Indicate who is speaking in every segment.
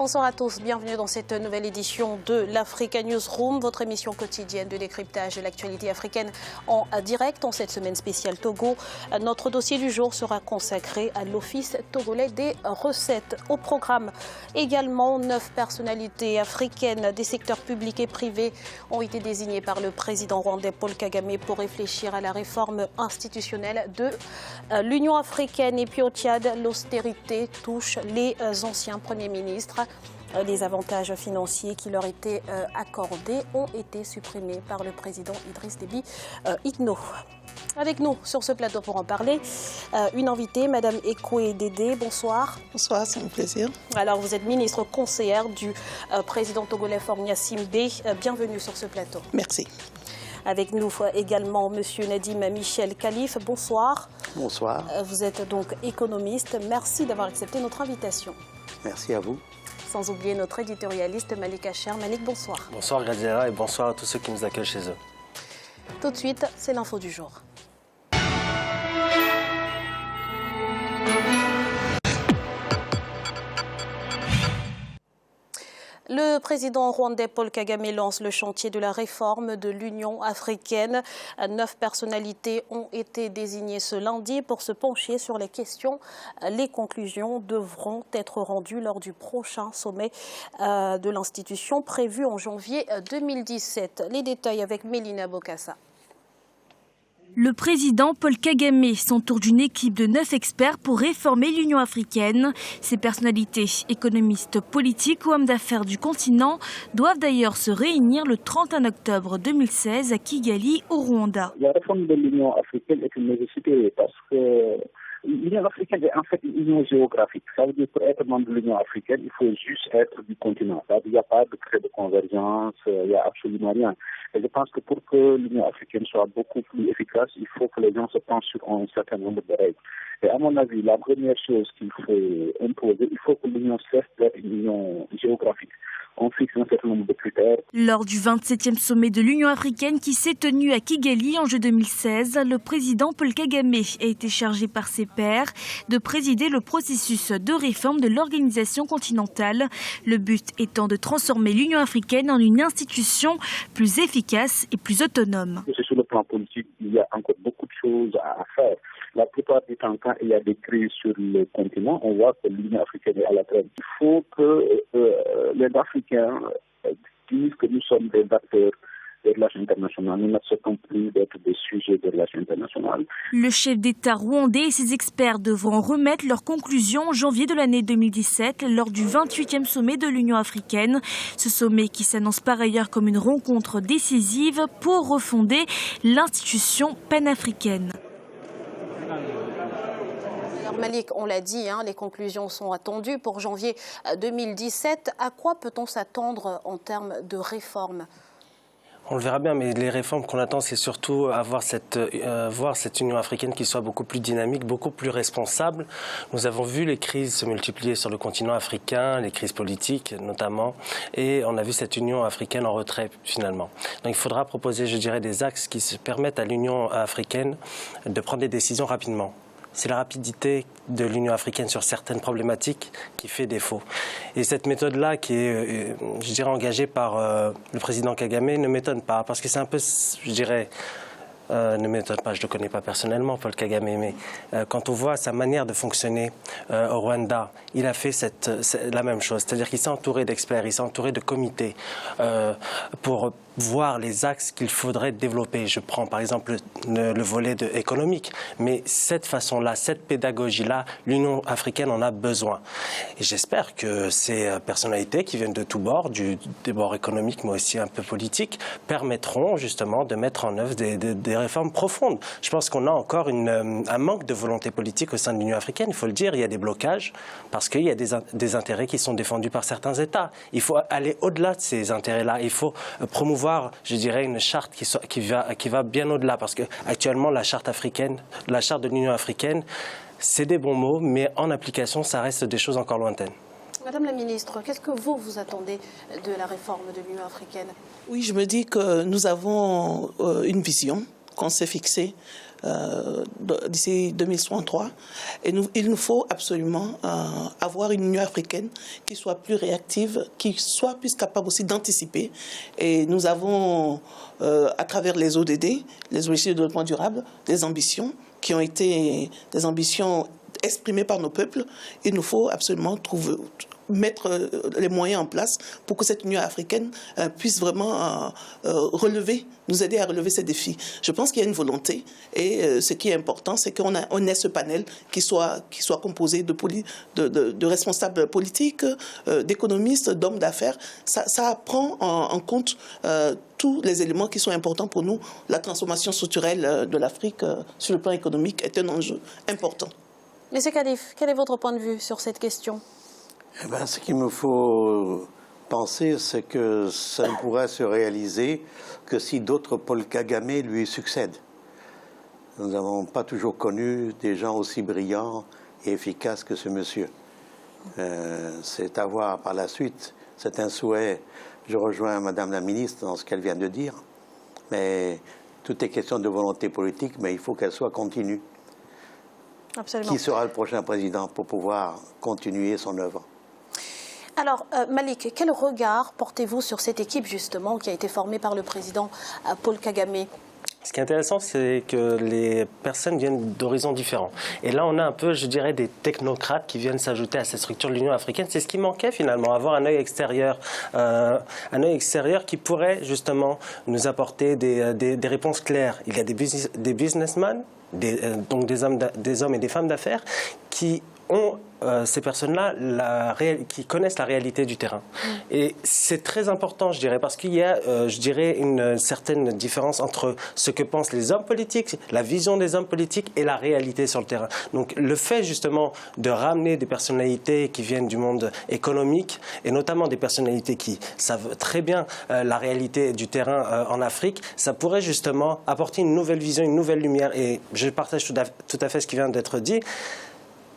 Speaker 1: Bonsoir à tous, bienvenue dans cette nouvelle édition de l'Africa Newsroom, votre émission quotidienne de décryptage de l'actualité africaine en direct. En cette semaine spéciale Togo, notre dossier du jour sera consacré à l'Office togolais des recettes. Au programme également, 9 personnalités africaines des secteurs publics et privés ont été désignées par le président rwandais Paul Kagame pour réfléchir à la réforme institutionnelle de l'Union africaine. Et puis au Tchad, l'austérité touche les anciens premiers ministres. Les avantages financiers qui leur étaient accordés ont été supprimés par le président Idriss Déby Itno. Avec nous sur ce plateau pour en parler, une invitée, Madame Ekwe Dédé. Bonsoir.
Speaker 2: Bonsoir, c'est un plaisir.
Speaker 1: Alors, vous êtes ministre conseillère du président togolais Faure Gnassingbé. Bienvenue sur ce plateau.
Speaker 2: Merci.
Speaker 1: Avec nous également Monsieur Nadim Michel Khalif. Bonsoir.
Speaker 3: Bonsoir.
Speaker 1: Vous êtes donc économiste. Merci d'avoir accepté notre invitation.
Speaker 3: Merci à vous.
Speaker 1: Sans oublier notre éditorialiste Malik Acher. Malik, bonsoir.
Speaker 4: Bonsoir Gradiela et bonsoir à tous ceux qui nous accueillent chez eux.
Speaker 1: Tout de suite, c'est l'info du jour. Le président rwandais Paul Kagame lance le chantier de la réforme de l'Union africaine. 9 personnalités ont été désignées ce lundi pour se pencher sur les questions. Les conclusions devront être rendues lors du prochain sommet de l'institution prévu en janvier 2017. Les détails avec Mélina Bokassa.
Speaker 5: Le président Paul Kagame s'entoure d'une équipe de 9 experts pour réformer l'Union africaine. Ces personnalités, économistes, politiques ou hommes d'affaires du continent, doivent d'ailleurs se réunir le 31 octobre 2016 à Kigali, au Rwanda.
Speaker 6: La réforme de l'Union africaine est une nécessité parce que l'Union africaine est en fait une union géographique. Ça veut dire que pour être membre de l'Union africaine, il faut juste être du continent. Il n'y a pas de trait de convergence, il n'y a absolument rien. Et je pense que pour que l'Union africaine soit beaucoup plus efficace, il faut que les gens se penchent sur un certain nombre de règles. Et à mon avis, la première chose qu'il faut imposer, il faut que l'Union cesse d'être une union géographique. On fixe un certain nombre de critères.
Speaker 5: Lors du 27e sommet de l'Union africaine qui s'est tenu à Kigali en juin 2016, le président Paul Kagame a été chargé par ses pairs de présider le processus de réforme de l'organisation continentale. Le but étant de transformer l'Union africaine en une institution plus efficace et plus autonome.
Speaker 6: Sur le plan politique, il y a encore beaucoup de choses à faire. La plupart du temps, quand il y a des crises sur le continent, on voit que l'Union africaine est à la traîne. Il faut que les Africains disent que nous sommes des acteurs de relation internationale. Nous n'acceptons plus d'être des sujets de relation internationale.
Speaker 5: Le chef d'État rwandais et ses experts devront remettre leurs conclusions en janvier de l'année 2017 lors du 28e sommet de l'Union africaine. Ce sommet qui s'annonce par ailleurs comme une rencontre décisive pour refonder l'institution panafricaine.
Speaker 1: Alors Malik, on l'a dit, les conclusions sont attendues pour janvier 2017. À quoi peut-on s'attendre en termes de réformes ?
Speaker 4: On le verra bien, mais les réformes qu'on attend, c'est surtout voir cette Union africaine qui soit beaucoup plus dynamique, beaucoup plus responsable. Nous avons vu les crises se multiplier sur le continent africain, les crises politiques notamment, et on a vu cette Union africaine en retrait finalement. Donc il faudra proposer, je dirais, des axes qui se permettent à l'Union africaine de prendre des décisions rapidement. C'est la rapidité de l'Union africaine sur certaines problématiques qui fait défaut. Et cette méthode-là, qui est, je dirais, engagée par le président Kagame, ne m'étonne pas, parce que c'est un peu, je dirais, ne m'étonne pas, je ne le connais pas personnellement, Paul Kagame, mais quand on voit sa manière de fonctionner au Rwanda, il a fait la même chose. C'est-à-dire qu'il s'est entouré d'experts, il s'est entouré de comités pour voir les axes qu'il faudrait développer. Je prends par exemple le volet économique, mais cette façon-là, cette pédagogie-là, l'Union africaine en a besoin. Et j'espère que ces personnalités qui viennent de tous bords, des bords économiques mais aussi un peu politiques, permettront justement de mettre en œuvre des réformes profondes. Je pense qu'on a encore un manque de volonté politique au sein de l'Union africaine, il faut le dire, il y a des blocages parce qu'il y a des intérêts qui sont défendus par certains États. Il faut aller au-delà de ces intérêts-là, il faut promouvoir, je dirais, une charte qui va bien au-delà, parce qu'actuellement, la charte de l'Union africaine, c'est des bons mots, mais en application, ça reste des choses encore lointaines.
Speaker 1: Madame la ministre, qu'est-ce que vous attendez de la réforme de l'Union africaine ?
Speaker 2: Oui, je me dis que nous avons une vision qu'on s'est fixée d'ici 2033. Et il nous faut absolument avoir une Union africaine qui soit plus réactive, qui soit plus capable aussi d'anticiper. Et nous avons, à travers les ODD, les objectifs de développement durable, des ambitions qui ont été des ambitions exprimées par nos peuples. Il nous faut absolument mettre les moyens en place pour que cette Union africaine puisse vraiment nous aider à relever ces défis. Je pense qu'il y a une volonté et ce qui est important, c'est qu'on ait ce panel qui soit composé de responsables politiques, d'économistes, d'hommes d'affaires. Ça prend en compte tous les éléments qui sont importants pour nous. La transformation structurelle de l'Afrique sur le plan économique est un enjeu important.
Speaker 1: Monsieur Khalif, quel est votre point de vue sur cette question ?
Speaker 3: Ce qu'il me faut penser, c'est que ça ne pourrait se réaliser que si d'autres Paul Kagame lui succèdent. Nous n'avons pas toujours connu des gens aussi brillants et efficaces que ce monsieur. C'est à voir par la suite. C'est un souhait. Je rejoins Madame la ministre dans ce qu'elle vient de dire. Mais tout est question de volonté politique, mais il faut qu'elle soit continue.
Speaker 1: Absolument.
Speaker 3: Qui sera le prochain président pour pouvoir continuer son œuvre?
Speaker 1: Alors, Malik, quel regard portez-vous sur cette équipe, justement, qui a été formée par le président Paul Kagame ?
Speaker 4: Ce qui est intéressant, c'est que les personnes viennent d'horizons différents. Et là, on a un peu, je dirais, des technocrates qui viennent s'ajouter à cette structure de l'Union africaine. C'est ce qui manquait, finalement, avoir un œil extérieur qui pourrait, justement, nous apporter des réponses claires. Il y a des businessmen, donc des hommes et des femmes d'affaires, qui ont ces personnes-là qui connaissent la réalité du terrain. Et c'est très important, je dirais, parce qu'il y a, je dirais, une certaine différence entre ce que pensent les hommes politiques, la vision des hommes politiques et la réalité sur le terrain. Donc le fait justement de ramener des personnalités qui viennent du monde économique, et notamment des personnalités qui savent très bien la réalité du terrain en Afrique, ça pourrait justement apporter une nouvelle vision, une nouvelle lumière. Et je partage tout à fait ce qui vient d'être dit.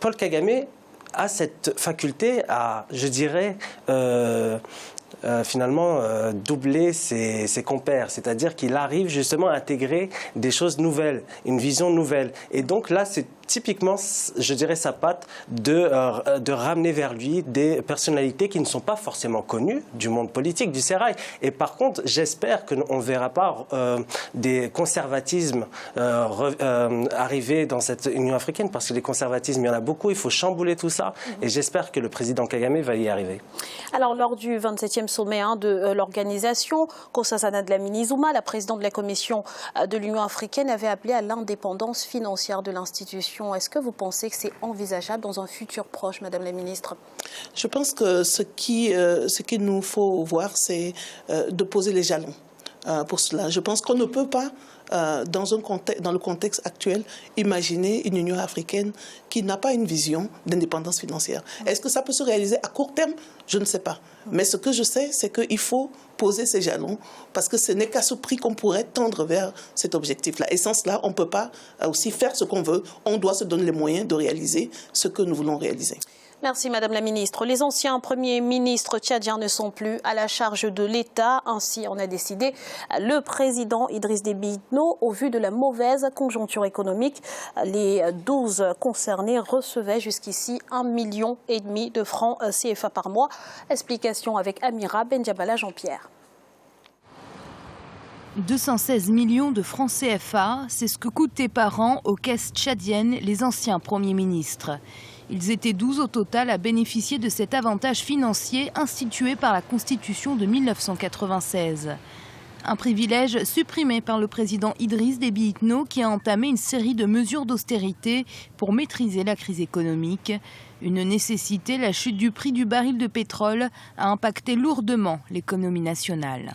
Speaker 4: Paul Kagame a cette faculté à, je dirais, finalement doubler ses compères. C'est-à-dire qu'il arrive justement à intégrer des choses nouvelles, une vision nouvelle. Et donc là, c'est typiquement, je dirais, sa patte de ramener vers lui des personnalités qui ne sont pas forcément connues du monde politique, du sérail. Et par contre, j'espère qu'on ne verra pas des conservatismes arriver dans cette Union africaine, parce que les conservatismes, il y en a beaucoup, il faut chambouler tout ça. Et j'espère que le président Kagame va y arriver.
Speaker 1: Alors, lors du 27e sommet de l'organisation, Nkosazana Dlamini-Zuma, la présidente de la Commission de l'Union africaine, avait appelé à l'indépendance financière de l'institution. Est-ce que vous pensez que c'est envisageable dans un futur proche, Madame la Ministre ?
Speaker 2: Je pense que ce qu'il nous faut voir, c'est de poser les jalons pour cela. Je pense qu'on ne peut pas, dans le contexte actuel, imaginer une Union africaine qui n'a pas une vision d'indépendance financière. Est-ce que ça peut se réaliser à court terme ? Je ne sais pas. Mais ce que je sais, c'est qu'il faut poser ces jalons, parce que ce n'est qu'à ce prix qu'on pourrait tendre vers cet objectif-là. Et sans cela, on ne peut pas aussi faire ce qu'on veut. On doit se donner les moyens de réaliser ce que nous voulons réaliser.
Speaker 1: Merci Madame la Ministre. Les anciens premiers ministres tchadiens ne sont plus à la charge de l'État. Ainsi en a décidé le président Idriss Déby Itno. Au vu de la mauvaise conjoncture économique, les 12 concernés recevaient jusqu'ici 1,5 million de francs CFA par mois. Explication avec Amira Bendiabala Jean-Pierre.
Speaker 5: 216 millions de francs CFA, c'est ce que coûtaient par an aux caisses tchadiennes les anciens premiers ministres. Ils étaient 12 au total à bénéficier de cet avantage financier institué par la Constitution de 1996. Un privilège supprimé par le président Idriss Déby Itno qui a entamé une série de mesures d'austérité pour maîtriser la crise économique. Une nécessité, la chute du prix du baril de pétrole a impacté lourdement l'économie nationale.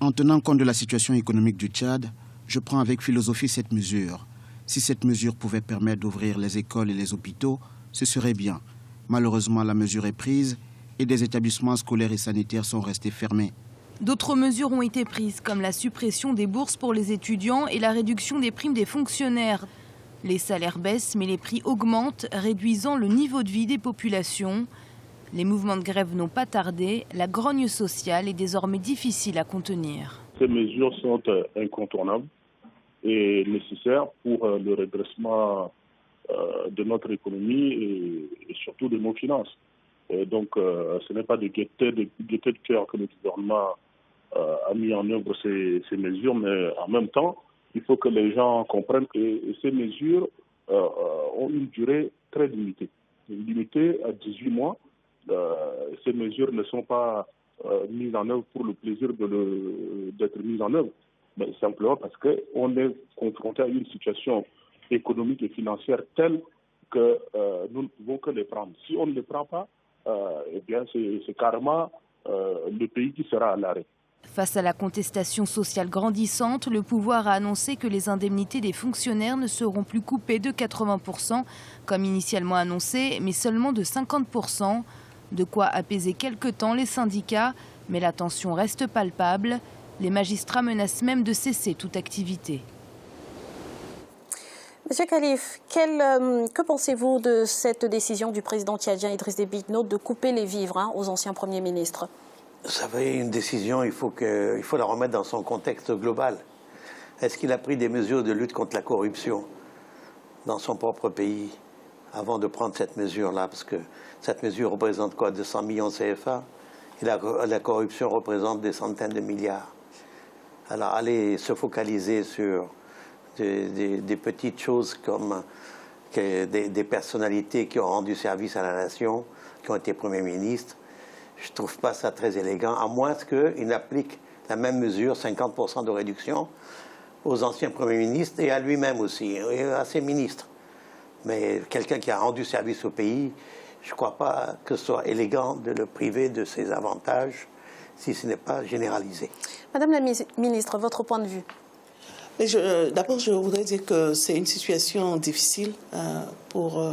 Speaker 7: En tenant compte de la situation économique du Tchad, je prends avec philosophie cette mesure. Si cette mesure pouvait permettre d'ouvrir les écoles et les hôpitaux, ce serait bien. Malheureusement, la mesure est prise et des établissements scolaires et sanitaires sont restés fermés.
Speaker 5: D'autres mesures ont été prises, comme la suppression des bourses pour les étudiants et la réduction des primes des fonctionnaires. Les salaires baissent, mais les prix augmentent, réduisant le niveau de vie des populations. Les mouvements de grève n'ont pas tardé. La grogne sociale est désormais difficile à contenir.
Speaker 8: Ces mesures sont incontournables est nécessaire pour le redressement de notre économie et surtout de nos finances. Et donc, ce n'est pas de gaieté de cœur que le gouvernement a mis en œuvre ces mesures, mais en même temps, il faut que les gens comprennent que ces mesures ont une durée très limitée. Limitée à 18 mois. Ces mesures ne sont pas mises en œuvre pour le plaisir d'être mises en œuvre, mais simplement parce qu'on est confronté à une situation économique et financière telle que nous ne pouvons que les prendre. Si on ne les prend pas, eh bien c'est carrément le pays qui sera à l'arrêt.
Speaker 5: Face à la contestation sociale grandissante, le pouvoir a annoncé que les indemnités des fonctionnaires ne seront plus coupées de 80%, comme initialement annoncé, mais seulement de 50%. De quoi apaiser quelque temps les syndicats, mais la tension reste palpable. Les magistrats menacent même de cesser toute activité.
Speaker 1: Monsieur Khalif, que pensez-vous de cette décision du président tchadien Idriss Déby Itno de couper les vivres aux anciens premiers ministres?
Speaker 3: Vous savez, une décision, il faut la remettre dans son contexte global. Est-ce qu'il a pris des mesures de lutte contre la corruption dans son propre pays avant de prendre cette mesure-là? Parce que cette mesure représente quoi? 200 millions CFA? Et la corruption représente des centaines de milliards. Alors, aller se focaliser sur des petites choses comme des personnalités qui ont rendu service à la nation, qui ont été premiers ministres, je ne trouve pas ça très élégant, à moins qu'il n'applique la même mesure, 50% de réduction, aux anciens premiers ministres et à lui-même aussi, et à ses ministres. Mais quelqu'un qui a rendu service au pays, je ne crois pas que ce soit élégant de le priver de ses avantages si ce n'est pas généralisé.
Speaker 1: Madame la ministre, votre point de vue?
Speaker 2: D'abord, je voudrais dire que c'est une situation difficile pour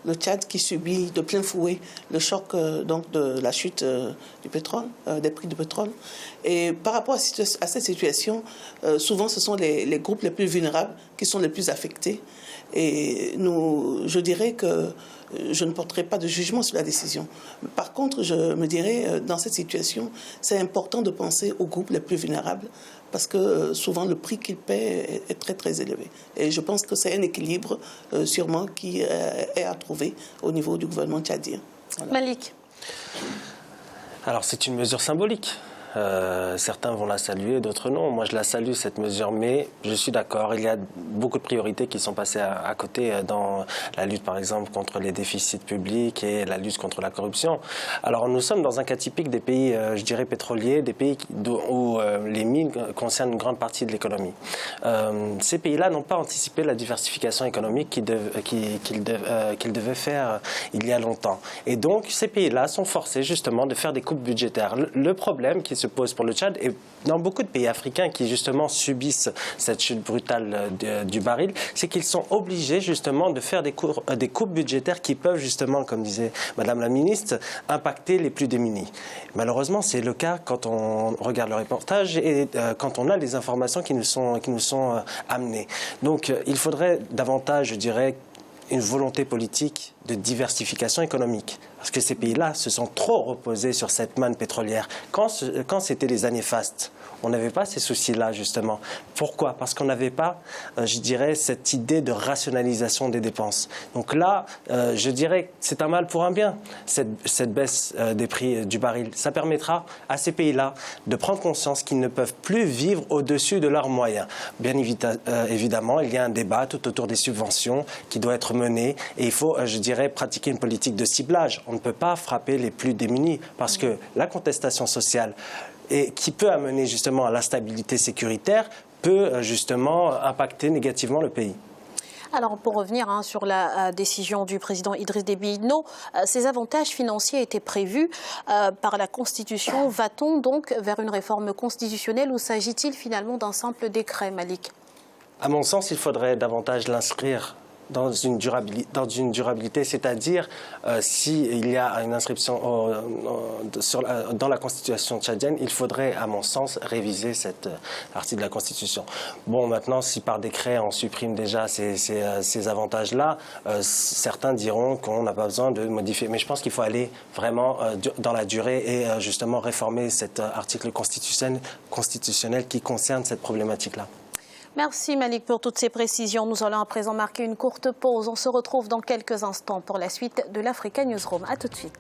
Speaker 2: le Tchad qui subit de plein fouet le choc donc de la chute du pétrole, des prix du pétrole. Et par rapport à cette situation, souvent ce sont les groupes les plus vulnérables qui sont les plus affectés. Et je dirais que je ne porterai pas de jugement sur la décision. Par contre, je me dirais, dans cette situation, c'est important de penser aux groupes les plus vulnérables parce que souvent le prix qu'ils paient est très très élevé. Et je pense que c'est un équilibre sûrement qui est à trouver au niveau du gouvernement tchadien.
Speaker 1: Voilà. Malik.
Speaker 4: Alors c'est une mesure symbolique. Certains vont la saluer, d'autres non. Moi, je la salue, cette mesure, mais je suis d'accord. Il y a beaucoup de priorités qui sont passées à côté dans la lutte, par exemple, contre les déficits publics et la lutte contre la corruption. Alors, nous sommes dans un cas typique des pays, je dirais, pétroliers, des pays où les mines concernent une grande partie de l'économie. Ces pays-là n'ont pas anticipé la diversification économique qu'ils devaient faire il y a longtemps. Et donc, ces pays-là sont forcés, justement, de faire des coupes budgétaires. Le problème qui se pose pour le Tchad et dans beaucoup de pays africains qui justement subissent cette chute brutale du baril, c'est qu'ils sont obligés justement de faire des coupes budgétaires qui peuvent justement, comme disait Madame la ministre, impacter les plus démunis. Malheureusement, c'est le cas quand on regarde le reportage et quand on a les informations qui nous sont amenées. Donc il faudrait davantage, je dirais, une volonté politique de diversification économique. Parce que ces pays-là se sont trop reposés sur cette manne pétrolière. Quand c'était les années fastes, on n'avait pas ces soucis-là, justement. Pourquoi? Parce qu'on n'avait pas, je dirais, cette idée de rationalisation des dépenses. Donc là, je dirais que c'est un mal pour un bien, cette baisse des prix du baril. Ça permettra à ces pays-là de prendre conscience qu'ils ne peuvent plus vivre au-dessus de leurs moyens. Bien évidemment, il y a un débat tout autour des subventions qui doit être mené et il faut, je dirais, pratiquer une politique de ciblage. On ne peut pas frapper les plus démunis parce que la contestation sociale et qui peut amener justement à l'instabilité sécuritaire peut justement impacter négativement le pays.
Speaker 1: Alors, pour revenir sur la décision du président Idriss Déby Itno, ces avantages financiers étaient prévus par la Constitution. Va-t-on donc vers une réforme constitutionnelle ou s'agit-il finalement d'un simple décret, Malik?
Speaker 4: À mon sens, il faudrait davantage l'inscrire dans une durabilité, c'est-à-dire s'il y a une inscription dans la Constitution tchadienne, il faudrait, à mon sens, réviser cet article de la Constitution. Bon, maintenant, si par décret on supprime déjà ces avantages-là, certains diront qu'on n'a pas besoin de modifier. Mais je pense qu'il faut aller vraiment dans la durée et justement réformer cet article constitutionnel qui concerne cette problématique-là.
Speaker 1: Merci Malik pour toutes ces précisions. Nous allons à présent marquer une courte pause. On se retrouve dans quelques instants pour la suite de l'Africa Newsroom. A tout de suite.